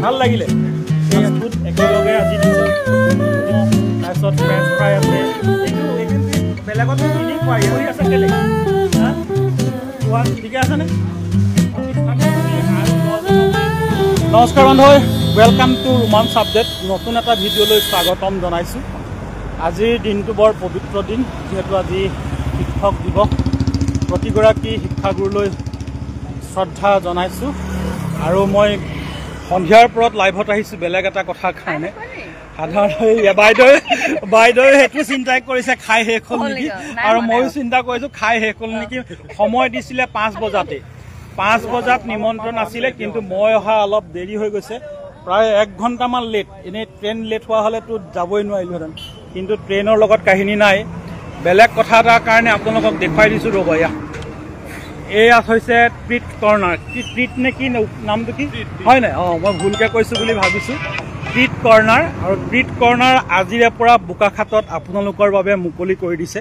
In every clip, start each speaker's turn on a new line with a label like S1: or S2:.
S1: ভাল লাগিলে ফুড একেলগে আজি দিছে তাৰপিছত ফ্ৰেঞ্চ ফ্ৰাই আছে এইটো বেলেগত কিনি খুৱাই হৈ আছে কেলে খোৱা ঠিকে আছেনে নমস্কাৰ বন্ধু ৱেলকাম টু ৰোমাঞ্চ আপডেট নতুন এটা ভিডিঅ'লৈ স্বাগতম জনাইছোঁ আজিৰ দিনটো বৰ পবিত্ৰ দিন যিহেতু আজি শিক্ষক দিৱস প্ৰতিগৰাকী শিক্ষাগুৰুলৈ শ্ৰদ্ধা জনাইছোঁ আৰু মই সন্ধিয়াৰ পৰত লাইভত আহিছোঁ বেলেগ এটা কথাৰ কাৰণে সাধাৰণতে বাইদেউ সেইটো চিন্তাই কৰিছে খাই শেষ হ'ল নেকি আৰু ময়ো চিন্তা কৰিছোঁ খাই শেষ হ'ল নেকি সময় দিছিলে 5 বজাতে 5 বজাত নিমন্ত্ৰণ আছিলে কিন্তু মই অহা অলপ দেৰি হৈ গৈছে প্ৰায় 1 ঘণ্টামান লেট এনেই ট্ৰেইন লেট হোৱা হ'লেতো যাবই নোৱাৰিলোহেঁতেন কিন্তু ট্ৰেইনৰ লগত কাহিনী নাই বেলেগ কথা এটাৰ কাৰণে আপোনালোকক দেখুৱাই দিছোঁ ৰ'ব এয়া হৈছে ট্ৰিট কৰ্ণাৰ কি ট্ৰিট নে কি নামটো কি হয় নাই মই ভুলকৈ কৈছোঁ বুলি ভাবিছোঁ ট্ৰিট কৰ্ণাৰ আৰু ট্ৰিট কৰ্ণাৰ আজিৰে পৰা বোকাখাটত আপোনালোকৰ বাবে মুকলি কৰি দিছে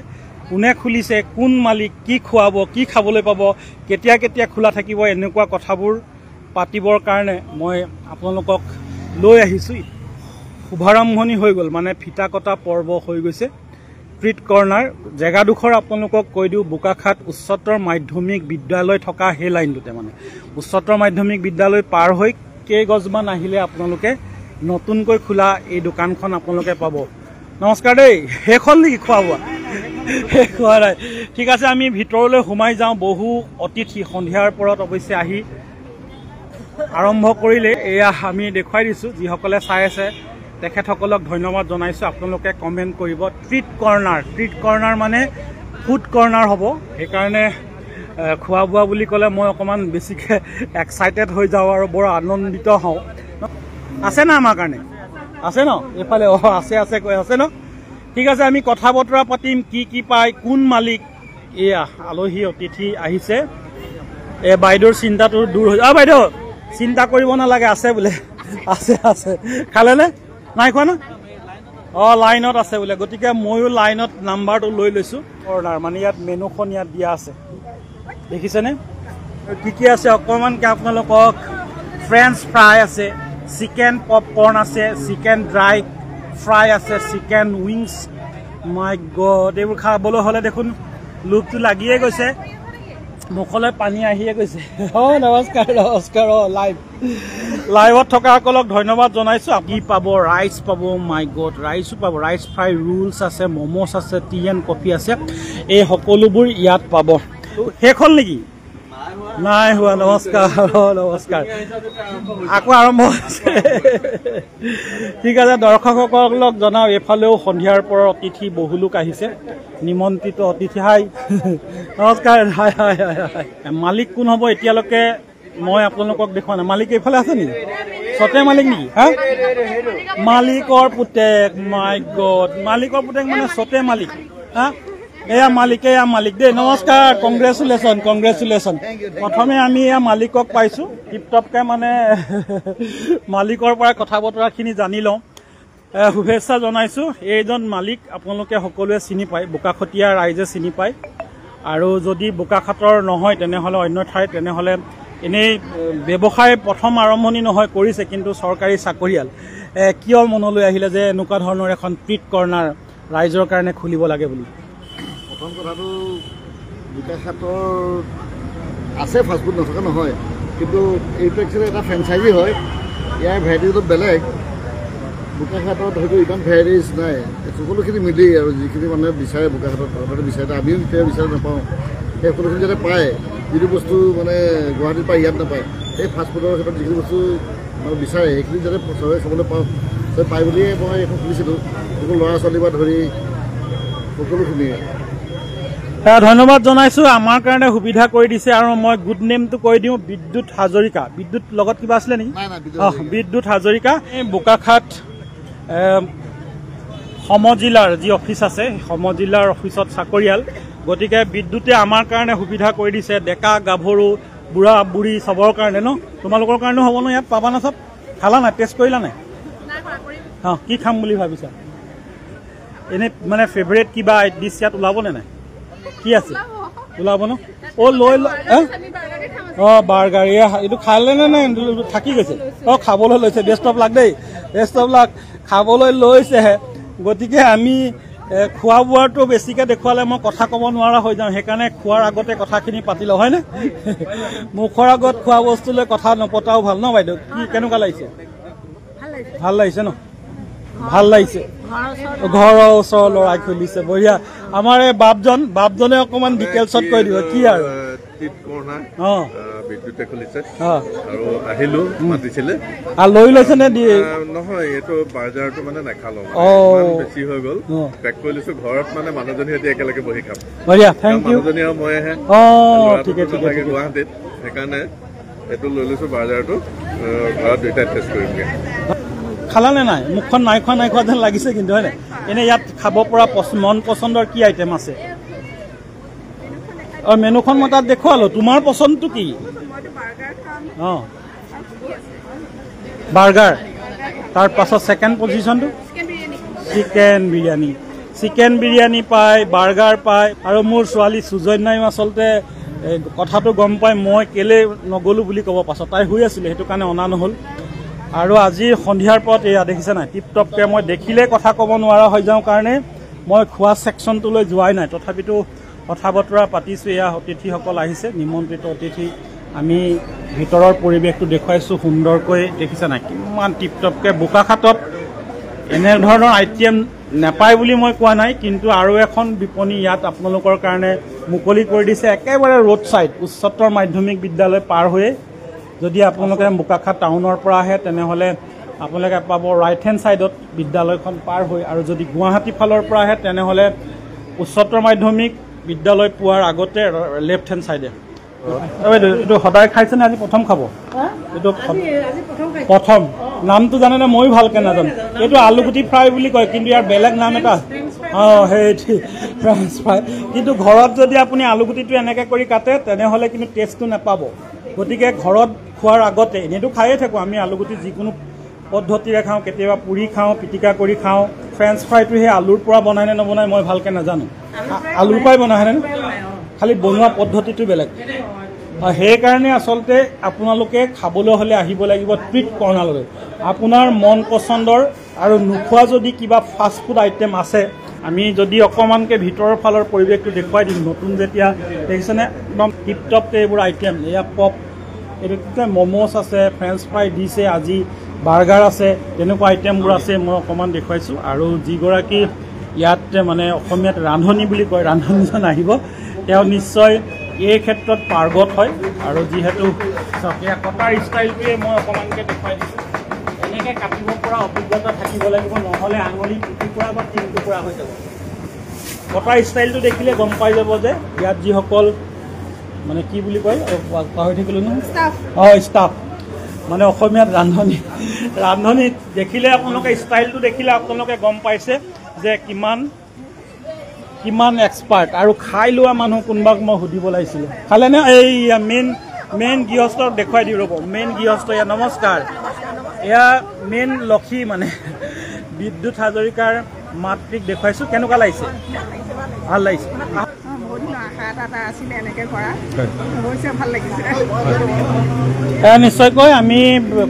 S1: কোনে খুলিছে কোন মালিক কি খুৱাব কি খাবলৈ পাব কেতিয়া কেতিয়া খোলা থাকিব এনেকুৱা কথাবোৰ পাতিবৰ কাৰণে মই আপোনালোকক লৈ আহিছোঁ শুভাৰম্ভণি হৈ গ'ল মানে ফিটা কটা পৰ্ব হৈ গৈছে ট্ৰিট কৰ্ণাৰ জেগাডোখৰ আপোনালোকক কৈ দিওঁ বোকাখাট উচ্চতৰ মাধ্যমিক বিদ্যালয় থকা সেই লাইনটোতে মানে উচ্চতৰ মাধ্যমিক বিদ্যালয় পাৰ হৈ কেইগজমান আহিলে আপোনালোকে নতুনকৈ খোলা এই দোকানখন আপোনালোকে পাব নমস্কাৰ দেই শেষ হ'ল নেকি খোৱা বোৱা শেষ হোৱা নাই ঠিক আছে আমি ভিতৰলৈ সোমাই যাওঁ বহু অতিথি সন্ধিয়াৰ পৰত অৱশ্যে আহি আৰম্ভ কৰিলে এয়া আমি দেখুৱাই দিছোঁ যিসকলে চাই আছে তেখেতসকলক ধন্যবাদ জনাইছোঁ আপোনালোকে কমেণ্ট কৰিব ট্ৰিট কৰ্ণাৰ মানে ফুড কৰ্ণাৰ হ'ব সেইকাৰণে খোৱা বোৱা বুলি ক'লে মই অকণমান বেছিকৈ এক্সাইটেড হৈ যাওঁ আৰু বৰ আনন্দিত হওঁ আছে না আমাৰ কাৰণে আছে ন এইফালে আছে কৈ আছে ন ঠিক আছে আমি কথা বতৰা পাতিম কি পায় কোন মালিক এয়া আলহী অতিথি আহিছে বাইদেউৰ চিন্তাটো দূৰ হৈ বাইদেউ চিন্তা কৰিব নালাগে আছে বোলে আছে খালেনে নাই খোৱা ন লাইনত আছে বোলে গতিকে ময়ো লাইনত নাম্বাৰটো লৈ লৈছোঁ অৰ্ডাৰ মানে ইয়াত মেনুখন ইয়াত দিয়া আছে দেখিছেনে কি আছে অকণমানকৈ আপোনালোকক ফ্ৰেঞ্চ ফ্ৰাই আছে চিকেন পপকৰ্ণ আছে চিকেন ড্ৰাই ফ্ৰাই আছে চিকেন উইংছ মাই গড এইবোৰ খাবলৈ হ'লে দেখোন লোভটো লাগিয়ে গৈছে মুখলৈ পানী আহিয়ে গৈছে নমস্কাৰ লাইভত থকাসকলক ধন্যবাদ জনাইছোঁ কি পাব ৰাইচ পাব মাই গড ৰাইচো পাব ৰাইচ ফ্ৰাই ৰোলছ আছে ম'ম'ছ আছে টি এণ্ড কফি আছে এই সকলোবোৰ ইয়াত পাব শেষ হ'ল নেকি নাই হোৱা নমস্কাৰ আকৌ আৰম্ভ হৈছে ঠিক আছে দৰ্শকসকলক জনাওঁ এইফালেও সন্ধিয়াৰ পৰা অতিথি বহু লোক আহিছে নিমন্ত্ৰিত অতিথি হাই নমস্কাৰ হাই মালিক কোন হ'ব এতিয়ালৈকে মই আপোনালোকক দেখুওৱা নাই মালিক এইফালে আছে নেকি সতে মালিক নেকি হা মালিকৰ পুতেক মাই গড মালিকৰ পুতেক মানে সতে মালিক হা এয়া মালিক দেই নমস্কাৰ কংগ্ৰেচুলেশ্যন প্ৰথমে আমি এয়া মালিকক পাইছোঁ টিপটপকৈ মানে মালিকৰ পৰা কথা বতৰাখিনি জানি লওঁ শুভেচ্ছা জনাইছোঁ এইজন মালিক আপোনালোকে সকলোৱে চিনি পায় বোকাখতীয়া ৰাইজে চিনি পায় আৰু যদি বোকাখাটৰ নহয় তেনেহ'লে অন্য ঠাইত তেনেহ'লে এনেই ব্যৱসায় প্ৰথম আৰম্ভণি নহয় কৰিছে কিন্তু চৰকাৰী চাকৰিয়াল কিয় মনলৈ আহিলে যে এনেকুৱা ধৰণৰ এখন ট্ৰিট কৰ্ণাৰ ৰাইজৰ কাৰণে খুলিব লাগে বুলি
S2: প্ৰথম কথাটো বোকাখাটৰ আছে ফাষ্টফুড নথকা নহয় কিন্তু এইটো একচুৱেলি এটা ফ্ৰেঞ্চাইজি হয় ইয়াৰ ভেৰাইটিটো বেলেগ বোকাখাটত হয়তো ইমান ভেৰাইটিজ নাই সকলোখিনি মিলি আৰু যিখিনি মানুহে বিচাৰে বোকাখাটত বিচাৰে আমিও কেতিয়াবা বিচাৰি নাপাওঁ সেই সকলোখিনি যাতে পায় যিটো বস্তু মানে গুৱাহাটীৰ পৰা ইয়াত নাপায় সেই ফাষ্টফুডৰ ক্ষেত্ৰত যিখিনি বস্তু মানে বিচাৰে সেইখিনি যাতে চবে খাবলৈ পায় বুলিয়ে মই এখন খুলিছিলোঁ সকলো ল'ৰা ছোৱালী পৰা ধৰি সকলোখিনিয়ে
S1: ধন্যবাদ জনাইছোঁ আমাৰ কাৰণে সুবিধা কৰি দিছে আৰু মই গুড নেমটো কৈ দিওঁ বিদ্যুৎ হাজৰিকা বিদ্যুৎ লগত কিবা আছিলে নেকি বিদ্যুৎ হাজৰিকা এই বোকাখাট সমজিলাৰ যি অফিচ আছে সমজিলাৰ অফিচত চাকৰিয়াল গতিকে বিদ্যুতে আমাৰ কাৰণে সুবিধা কৰি দিছে ডেকা গাভৰু বুঢ়া বুঢ়ী চবৰ কাৰণে ন তোমালোকৰ কাৰণেও হ'ব ন ইয়াত পাবা না চব খালা নাই টেষ্ট কৰিলা নাই কি খাম বুলি ভাবিছা এনেই মানে ফেভৰেট কিবা ডিছ ইয়াত ওলাবনে নাই কি আছে ওলাব ন লৈ বাৰ্গাৰ এইটো খালে নে নাই থাকি গৈছে খাবলৈ লৈছে বেষ্ট অফ লাক দেই বেষ্ট অফ লাক খাবলৈ লৈছেহে গতিকে আমি খোৱা বোৱাটো বেছিকৈ দেখুৱালে মই কথা ক'ব নোৱাৰা হৈ যাওঁ সেইকাৰণে খোৱাৰ আগতে কথাখিনি পাতি লওঁ হয়নে মুখৰ আগত খোৱা বস্তু লৈ কথা নপতাও ভাল ন বাইদেউ কি কেনেকুৱা লাগিছে ভাল লাগিছে ন ভাল লাগিছে ঘৰৰ ওচৰৰ ল'ৰাই খুলিছে বঢ়িয়া আমাৰ এই বাপজনে অকণমান ডিটেইলছত কৈ দিব কি আৰু
S3: বিদ্যুতে খুলিছে আৰু আহিলো মাতিছিলে
S1: লৈ লৈছে নে দিয়ে
S3: নহয় এইটো বাৰ্জাৰটো মানে নাখালো বেছি হৈ গ'ল পেক কৰি লৈছো ঘৰত মানে মানুহজনী সৈতে একেলগে বহি খাম
S1: বঢ়িয়া থেংক ইউ
S3: মানুহজনী আৰু মইহে
S1: ঠিকে
S3: গুৱাহাটীত সেইকাৰণে এইটো লৈ লৈছো বাৰ্জাৰটো ঘৰত দুইটাই টেষ্ট কৰিমগে
S1: খালা নে নাই মুখখন নাই খোৱা যেন লাগিছে কিন্তু হয় নাই এনে ইয়াত খাব পৰা মন পচন্দৰ কি আইটেম আছে মেনুখন মই তাত দেখুৱালো তোমাৰ পচন্দটো কি বাৰ্গাৰ তাৰ পাছত ছেকেণ্ড পজিশ্যনটো চিকেন বিৰিয়ানী পায় বাৰ্গাৰ পায় আৰু মোৰ ছোৱালী সুজন্যায়ো আচলতে কথাটো গম পাই মই কেলে নগ'লো বুলি ক'ব পাছত তাই শুই আছিলে সেইটো কাৰণে অনা নহ'ল আৰু আজি সন্ধিয়াৰ পৰত এয়া দেখিছে নাই টিপ টপকৈ মই দেখিলে কথা ক'ব নোৱাৰা হৈ যাওঁ কাৰণে মই খোৱা ছেকশ্যনটোলৈ যোৱাই নাই তথাপিতো কথা বতৰা পাতিছোঁ এয়া অতিথিসকল আহিছে নিমন্ত্ৰিত অতিথি আমি ভিতৰৰ পৰিৱেশটো দেখুৱাইছোঁ সুন্দৰকৈ দেখিছে নাই কিমান টিপ টপকৈ বোকাখাটত এনেধৰণৰ আইটেম নাপায় বুলি মই কোৱা নাই কিন্তু আৰু এখন বিপণী ইয়াত আপোনালোকৰ কাৰণে মুকলি কৰি দিছে একেবাৰে ৰোড ছাইড উচ্চতৰ মাধ্যমিক বিদ্যালয় পাৰ হৈয়ে যদি আপোনালোকে বোকাখাট টাউনৰ পৰা আহে তেনেহ'লে আপোনালোকে পাব ৰাইট হেণ্ড ছাইডত বিদ্যালয়খন পাৰ হৈ আৰু যদি গুৱাহাটী ফালৰ পৰা আহে তেনেহ'লে উচ্চতৰ মাধ্যমিক বিদ্যালয় পোৱাৰ আগতে লেফ্ট হেণ্ড ছাইডে এইটো সদায় খাইছেনে আজি প্ৰথম খাব এইটো প্ৰথম নামটো জানেনে ময়ো ভালকৈ নাজানো এইটো আলুগুটি ফ্ৰাই বুলি কয় কিন্তু ইয়াৰ বেলেগ নাম এটা সেইটো ফ্ৰেঞ্চ ফ্ৰাই কিন্তু ঘৰত যদি আপুনি আলুগুটিটো এনেকৈ কৰি কাটে তেনেহ'লে কিন্তু টেষ্টটো নাপাব গতিকে ঘৰত খোৱাৰ আগতে এনেইতো খায়ে থাকোঁ আমি আলুগুটি যিকোনো পদ্ধতিৰে খাওঁ কেতিয়াবা পুৰি খাওঁ পিটিকা কৰি খাওঁ ফ্ৰেঞ্চ ফ্ৰাইটো সেই আলুৰ পৰা বনাই নে নবনাই মই ভালকৈ নাজানো আলুৰ পৰাই বনাই হয়নে খালি বনোৱা পদ্ধতিটো বেলেগ সেইকাৰণে আচলতে আপোনালোকে খাবলৈ হ'লে আহিব লাগিব ট্ৰিট কৰ্ণাৰলৈ আপোনাৰ মন পচন্দৰ আৰু নোখোৱা যদি কিবা ফাষ্ট ফুড আইটেম আছে আমি যদি অকণমানকৈ ভিতৰৰ ফালৰ পৰিৱেশটো দেখুৱাই দিম নতুন যেতিয়া দেখিছেনে একদম টিপ টপকৈ এইবোৰ আইটেম এয়া পপ এইটো কি কয় ম'ম'ছ আছে ফ্ৰেঞ্চ ফ্ৰাই দিছে আজি বাৰ্গাৰ আছে তেনেকুৱা আইটেমবোৰ আছে মই অকণমান দেখুৱাইছোঁ আৰু যিগৰাকী ইয়াত মানে অসমীয়াত ৰান্ধনি বুলি কয় ৰান্ধনিজন আহিব তেওঁ নিশ্চয় এই ক্ষেত্ৰত পাৰ্গত হয় আৰু যিহেতু কটাৰ ষ্টাইলটোৱে মই অকণমানকৈ দেখুৱাই দিছোঁ এনেকৈ কাটিব পৰা অভিজ্ঞতা থাকিব লাগিব নহ'লে আঙুলি টুকুৰা বা 3 টুকুৰা হৈ যাব কটাৰ ষ্টাইলটো দেখিলে গম পাই যাব যে ইয়াত যিসকল মানে কি বুলি কয় পাহৰি থাকিলোঁ নহয় ষ্টাফ মানে অসমীয়াত ৰান্ধনি দেখিলে আপোনালোকে ষ্টাইলটো দেখিলে আপোনালোকে গম পাইছে যে কিমান এক্সপাৰ্ট আৰু খাই লোৱা মানুহ কোনোবাক মই সুধিব লাগিছিলোঁ খালেনে এই মেইন গৃহস্থক দেখুৱাই দিওঁ ৰ'ব মেইন গৃহস্থ এয়া নমস্কাৰ এয়া মেইন লক্ষী মানে বিদ্যুৎ হাজৰিকাৰ মাতৃক দেখুৱাইছোঁ কেনেকুৱা লাগিছে ভাল লাগিছে নিশ্চয়কৈ আমি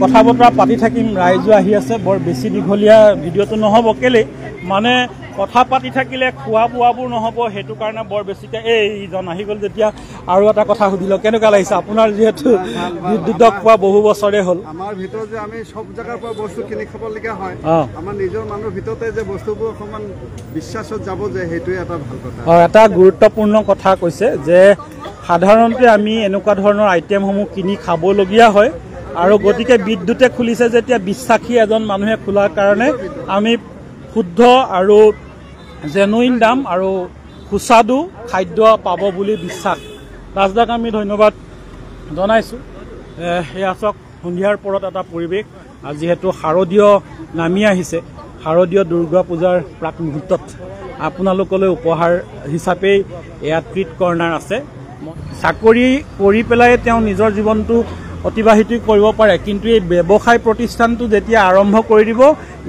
S1: কথা বতৰা পাতি থাকিম ৰাইজো আহি আছে বৰ বেছি দীঘলীয়া ভিডিঅ'টো নহ'ব কেলৈ মানে কথা পাতি থাকিলে খোৱা বোৱাবোৰ নহ'ব সেইটো কাৰণে বৰ বেছিকৈ এইজন আহি গ'ল যেতিয়া আৰু এটা কথা সুধিলোঁ কেনেকুৱা লাগিছে আপোনাৰ যিহেতু বিদ্যুতক পোৱা বহু বছৰে হ'ল
S4: আমাৰ ভিতৰত যে আমি সব জেগাৰ পৰা বস্তু কিনি খাবলগীয়া হয় আমাৰ নিজৰ মানুহৰ ভিতৰতে যে বস্তুবোৰ অকণমান বিশ্বাসত যাব যে সেইটোৱে এটা ভাল কথা
S1: এটা গুৰুত্বপূৰ্ণ কথা কৈছে যে সাধাৰণতে আমি এনেকুৱা ধৰণৰ আইটেমসমূহ কিনি খাবলগীয়া হয় আৰু গতিকে বিদ্যুতে খুলিছে যেতিয়া বিশ্বাসী এজন মানুহে খোলাৰ কাৰণে আমি শুদ্ধ আৰু জেনুইন দাম আৰু সুস্বাদু খাদ্য পাব বুলি বিশ্বাস ৰাজদাক আমি ধন্যবাদ জনাইছোঁ এয়া চাওক সন্ধিয়াৰ পৰত এটা পৰিৱেশ যিহেতু শাৰদীয় নামি আহিছে শাৰদীয় দুৰ্গা পূজাৰ প্ৰাক মুহূৰ্তত আপোনালোকলৈ উপহাৰ হিচাপেই এয়া ট্ৰিট কৰ্ণাৰ আছে চাকৰি কৰি পেলাই তেওঁ নিজৰ জীৱনটো অতিবাহিত কৰিব পাৰে কিন্তু এই ব্যৱসায় প্ৰতিষ্ঠানটো যেতিয়া আৰম্ভ কৰি দিব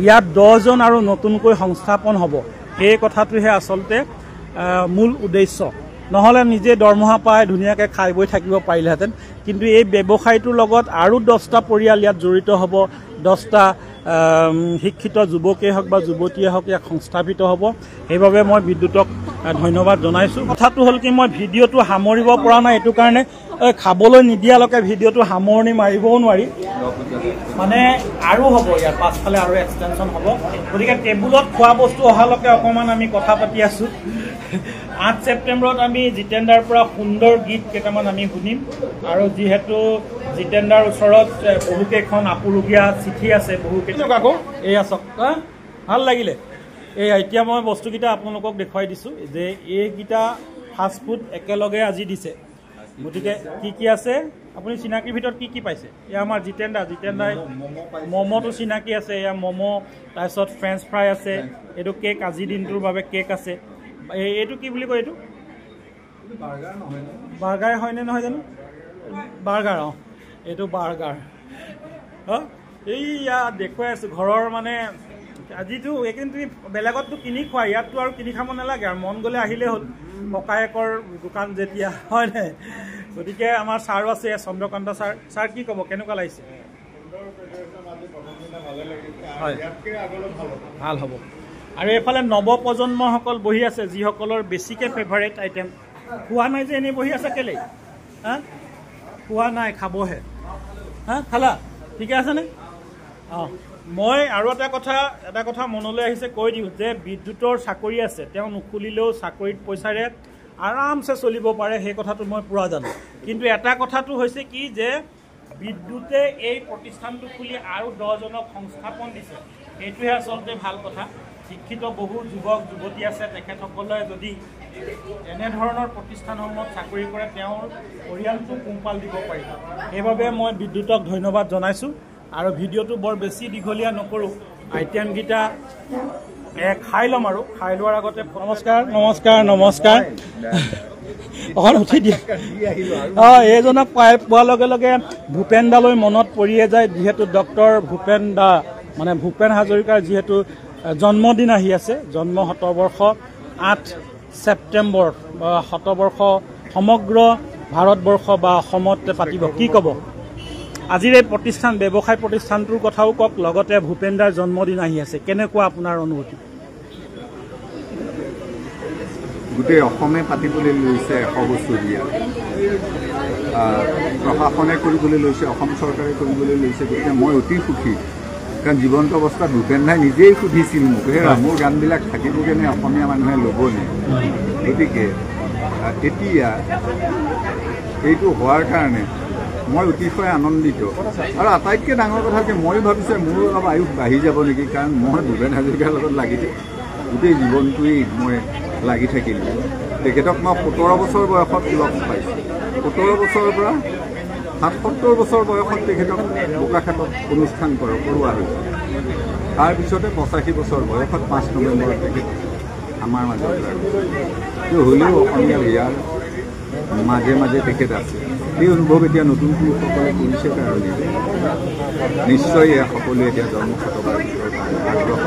S1: ইয়াত 10 জন আৰু নতুনকৈ সংস্থাপন হ'ব সেই কথাটোহে আচলতে মূল উদ্দেশ্য নহ'লে নিজে দৰমহা পাই ধুনীয়াকৈ খাই বৈ থাকিব পাৰিলেহেঁতেন। কিন্তু এই ব্যৱসায়টোৰ লগত আৰু 10টা পৰিয়াল ইয়াত জড়িত হ'ব, 10টা শিক্ষিত যুৱকেই হওক বা যুৱতীয়ে হওক ইয়াক সংস্থাপিত হ'ব। সেইবাবে মই বিদ্যুতক ধন্যবাদ জনাইছোঁ। কথাটো হ'ল কি, মই ভিডিঅ'টো সামৰিব পৰা নাই, এইটো কাৰণে খাবলৈ নিদিয়ালৈকে ভিডিঅ'টো সামৰণি মাৰিবও নোৱাৰি, মানে আৰু হ'ব ইয়াত পাছফালে আৰু এক্সটেনশ্যন হ'ব। গতিকে টেবুলত খোৱা বস্তু অহালৈকে অকণমান আমি কথা পাতি আছোঁ। 8 ছেপ্টেম্বৰত আমি জিতেন্দ্ৰৰ পৰা সুন্দৰ গীত কেইটামান আমি শুনিম, আৰু যিহেতু জিতেন্দ্ৰৰ ওচৰত বহুকেইখন আপুৰুগীয়া চিঠি আছে, বহুকেইজন আকৌ এয়া চাওক, ভাল লাগিলে। এতিয়া মই বস্তুকেইটা আপোনালোকক দেখুৱাই দিছোঁ যে এইকেইটা ফাষ্টফুড একেলগে আজি দিছে। গতিকে কি কি আছে আপুনি চিনাকিৰ ভিতৰত কি কি পাইছে? এয়া আমাৰ জিতেন্দ্ৰাই ম'ম'টো চিনাকি আছে, এয়া ম'ম', তাৰপিছত ফ্ৰেঞ্চ ফ্ৰাই আছে, এইটো কেক, আজিৰ দিনটোৰ বাবে কেক আছে। এইটো কি বুলি কয়? এইটো বাৰ্গাৰ হয়নে নহয় জানো? বাৰ্গাৰ, অঁ এইটো বাৰ্গাৰ। এইয়া দেখুৱাই আছোঁ ঘৰৰ, মানে আজিতো এইখিনি তুমি বেলেগততো কিনি খোৱা, ইয়াততো আৰু কিনি খাব নালাগে, আৰু মন গ'লে আহিলেই হ'ল। ককায়েকৰ দোকান যেতিয়া, হয় নাই? গতিকে আমাৰ ছাৰো আছে, চন্দ্ৰকান্ত ছাৰ। ছাৰ কি ক'ব, কেনেকুৱা লাগিছে? হয়, ভাল হ'ব। আৰু এইফালে নৱপ্ৰজন্মসকল বহি আছে, যিসকলৰ বেছিকৈ ফেভাৰেট আইটেম। খোৱা নাই যে এনেই বহি আছে কেলেই? খোৱা নাই, খাবহে। খালা? ঠিকে আছেনে? অঁ, মই আৰু এটা কথা মনলৈ আহিছে, কৈ দিওঁ যে বিদ্যুতৰ চাকৰি আছে, তেওঁ নুখুলিলেও চাকৰিত পইচাৰে আৰামছে চলিব পাৰে, সেই কথাটো মই পুৰা জানো। কিন্তু এটা কথাটো হৈছে কি, যে বিদ্যুতে এই প্ৰতিষ্ঠানটো খুলি আৰু 10জনক সংস্থাপন দিছে, এইটোহে আচলতে ভাল কথা। শিক্ষিত বহু যুৱক যুৱতী আছে, তেখেতসকলে যদি এনেধৰণৰ প্ৰতিষ্ঠানসমূহত চাকৰি কৰে তেওঁৰ পৰিয়ালটো পোহপাল দিব পাৰিব। সেইবাবে মই বিদ্যুতক ধন্যবাদ জনাইছোঁ। আৰু ভিডিঅ'টো বৰ বেছি দীঘলীয়া নকৰোঁ, আইটেমকেইটা খাই ল'ম, আৰু খাই লোৱাৰ আগতে নমস্কাৰ অকণ উঠি দিয়া। এইজনক পোৱাৰ লগে লগে ভূপেন দালৈ মনত পৰিয়ে যায়, যিহেতু ডক্টৰ ভূপেন দা, মানে ভূপেন হাজৰিকাৰ যিহেতু জন্মদিন আহি আছে, জন্ম শতবৰ্ষ 8 ছেপ্টেম্বৰ শতবৰ্ষ সমগ্ৰ ভাৰতবৰ্ষ বা অসমত পাতিব। কি ক'ব? আজিৰ এই প্ৰতিষ্ঠান, ব্যৱসায় প্ৰতিষ্ঠানটোৰ কথাও কওক, লগতে ভূপেন দাৰ জন্মদিন আহি আছে, কেনেকুৱা আপোনাৰ অনুভূতি?
S5: গোটেই অসমে পাতিবলৈ লৈছে 100 বছৰীয়া, প্ৰশাসনে কৰিবলৈ লৈছে, অসম চৰকাৰে কৰিবলৈ লৈছে। গতিকে মই অতি সুখী, কাৰণ জীৱন্ত অৱস্থাত ভূপেন দাই নিজেই সুধিছিল মোক, মোৰ গানবিলাক থাকিবগৈনে, অসমীয়া মানুহে ল'বনে? গতিকে এতিয়া এইটো হোৱাৰ কাৰণে মই অতিশয় আনন্দিত। আৰু আটাইতকৈ ডাঙৰ কথা যে মই ভাবিছোঁ মোৰ অলপ আয়ুস বাঢ়ি যাব নেকি, কাৰণ মই ভূপেন হাজৰিকাৰ লগত লাগি গোটেই জীৱনটোৱেই মই লাগি থাকিলোঁ। তেখেতক মই 17 বছৰ বয়সত লগ পাইছোঁ, 17 বছৰৰ পৰা 70 বছৰ বয়সত তেখেতক বোকাখাটত অনুষ্ঠান কৰোৱা হৈছিল। তাৰপিছতে 85 বছৰ বয়সত 5 নৱেম্বৰত তেখেত আমাৰ মাজত হ'লেও অসমীয়া বিয়াৰ মাজে মাজে তেখেত আছে। এই অনুভৱ এতিয়া নতুন পুৰুষসকলে কৰিছে কাৰণে নিশ্চয় সকলোৱে এতিয়া জন্ম শতবাৰ্ষিকৰ আগ্ৰহ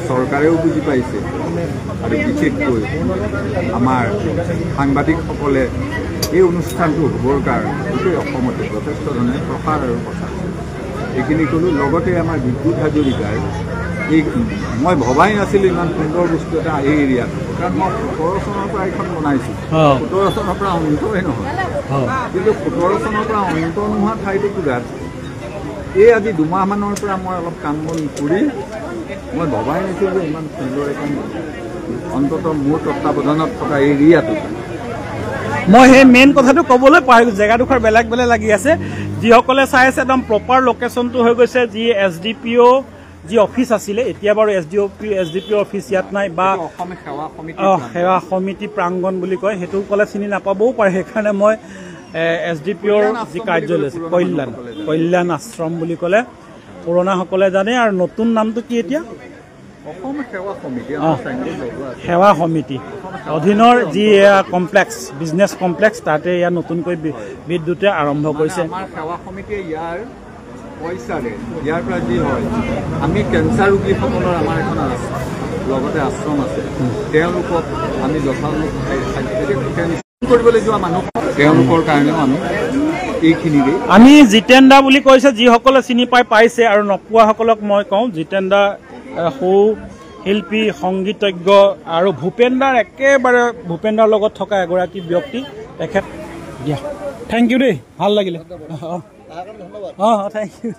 S5: চৰকাৰেও বুজি পাইছে, আৰু বিশেষকৈ আমাৰ সাংবাদিকসকলে এই অনুষ্ঠানটো হ'বৰ কাৰণে গোটেই অসমতে যথেষ্ট ধৰণে প্ৰসাৰ আৰু প্ৰচাৰ এইখিনি ক'লোঁ। লগতে আমাৰ বিদ্যুৎ হাজৰিকাৰ এই মই ভবাই নাছিলোঁ ইমান সুন্দৰ বস্তু এটা এই এৰিয়াত, কাৰণ মই 17 চনৰ পৰা এইখন বনাইছোঁ, 17 চনৰ পৰা অন্তই নহয়, কিন্তু 17 চনৰ পৰা অন্ত নোহোৱা ঠাইটুকুৰাত এই আজি 2 মাহমানৰ পৰা মই অলপ কাম বন কৰি মই ভবাই নাছিলোঁ যে ইমান সুন্দৰ এখন অন্ততঃ মোৰ তত্বাৱধানত থকা এৰিয়াটো।
S1: মই সেই মেইন কথাটো ক'বলৈ পাহৰিছোঁ, জেগাডোখৰ বেলেগ বেলেগ লাগি আছে। যিসকলে চাই আছে একদম প্ৰপাৰ লোকেশ্যনটো হৈ গৈছে, যি SDPO যি অফিচ আছিলে, এতিয়া বাৰু SDPO অফিচ ইয়াত নাই, বা সেৱা সমিতি প্ৰাংগণ বুলি কয়, সেইটো ক'লে চিনি নাপাবও পাৰে। সেইকাৰণে মই SDPOৰ যি কাৰ্যালয় আছে, কল্যাণ আশ্ৰম বুলি ক'লে পুৰণাসকলে জানে। আৰু নতুন নামটো কি এতিয়া? সেৱা সমিতি অধীনৰ যি কমপ্লেক্স, বিজনেছ কমপ্লেক্স, তাতে ইয়াত নতুনকৈ বিদ্যুতে আৰম্ভ কৰিছে।
S5: আমাৰ সেৱা সমিতিয়ে ইয়াৰ পইচাৰে, ইয়াৰ পৰা যি হয়, আমি কেঞ্চাৰ ৰোগীসকলৰ আমাৰ এখন লগতে আশ্ৰম আছে তেওঁলোকক আমি যথাযথ কৰিবলৈ যোৱা মানুহ তেওঁলোকৰ কাৰণেও আমি এইখিনিকে
S1: আমি জিতেন দা বুলি কৈছে যিসকলে চিনি পাইছে আৰু নপোৱাসকলক মই কওঁ জিতেন দা সৌ শিল্পী সংগীতজ্ঞ আৰু ভূপেন দাৰ একেবাৰে ভূপেন দাৰ লগত থকা এগৰাকী ব্যক্তি তেখেত দিয়া থেংক ইউ দেই ভাল লাগিলে থেংক ইউ